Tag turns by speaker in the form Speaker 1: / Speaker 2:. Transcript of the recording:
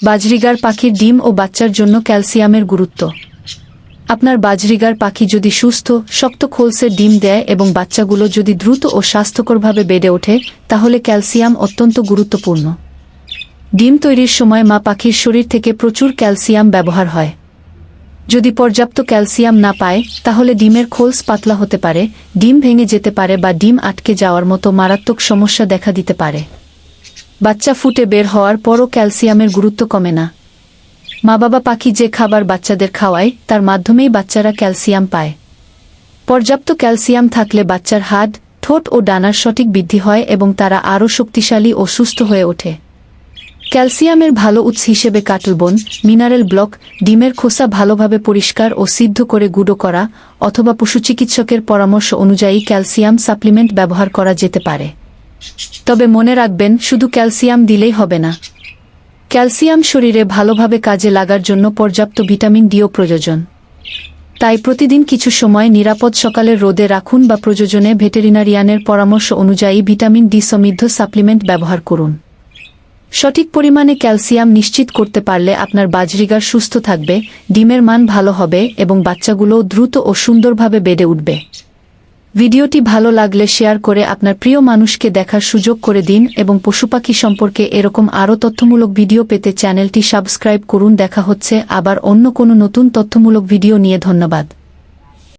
Speaker 1: Budgerigar পাখির ডিম ও বাচ্চার জন্য ক্যালসিয়ামের গুরুত্ব। আপনার বাজরিগার পাখি যদি সুস্থ, শক্ত খোলসের ডিম দেয় এবং বাচ্চাগুলো যদি দ্রুত ও স্বাস্থ্যকরভাবে বেড়ে ওঠে, তাহলে ক্যালসিয়াম অত্যন্ত গুরুত্বপূর্ণ। ডিম তৈরির সময় মা পাখির শরীর থেকে প্রচুর ক্যালসিয়াম ব্যবহার হয়। যদি পর্যাপ্ত ক্যালসিয়াম না পায়, তাহলে ডিমের খোলস পাতলা হতে পারে, ডিম ভেঙে যেতে পারে বা ডিম আটকে যাওয়ার মতো মারাত্মক সমস্যা দেখা দিতে পারে। বাচ্চা ফুটে বের হওয়ার পরও ক্যালসিয়ামের গুরুত্ব কমে না। মা বাবা পাখি যে খাবার বাচ্চাদের খাওয়ায়, তার মাধ্যমেই বাচ্চারা ক্যালসিয়াম পায়। পর্যাপ্ত ক্যালসিয়াম থাকলে বাচ্চার হাড়, ঠোঁট ও ডানার সঠিক বৃদ্ধি হয় এবং তারা আরও শক্তিশালী ও সুস্থ হয়ে ওঠে। ক্যালসিয়ামের ভালো উৎস হিসেবে কাটলবোন, মিনারেল ব্লক, ডিমের খোসা ভালোভাবে পরিষ্কার ও সিদ্ধ করে গুঁড়ো করা, অথবা পশুচিকিৎসকের পরামর্শ অনুযায়ী ক্যালসিয়াম সাপ্লিমেন্ট ব্যবহার করা যেতে পারে। তবে মনে রাখবেন, শুধু ক্যালসিয়াম দিলেই হবে না। ক্যালসিয়াম শরীরে ভালোভাবে কাজে লাগার জন্য পর্যাপ্ত ভিটামিন ডিও প্রয়োজন। তাই প্রতিদিন কিছু সময় নিরাপদ সকালের রোদে রাখুন বা প্রয়োজনে ভেটেরিনারিয়ানের পরামর্শ অনুযায়ী ভিটামিন ডি সমৃদ্ধ সাপ্লিমেন্ট ব্যবহার করুন। সঠিক পরিমাণে ক্যালসিয়াম নিশ্চিত করতে পারলে আপনার বাজরিগার সুস্থ থাকবে, ডিমের মান ভালো হবে এবং বাচ্চাগুলোও দ্রুত ও সুন্দরভাবে বেড়ে উঠবে। ভিডিওটি ভালো লাগলে শেয়ার করে আপনার প্রিয় মানুষকে দেখার সুযোগ করে দিন এবং পশুপাখি সম্পর্কে এরকম আরও তথ্যমূলক ভিডিও পেতে চ্যানেলটি সাবস্ক্রাইব করুন। দেখা হচ্ছে আবার অন্য কোনো নতুন তথ্যমূলক ভিডিও নিয়ে। ধন্যবাদ।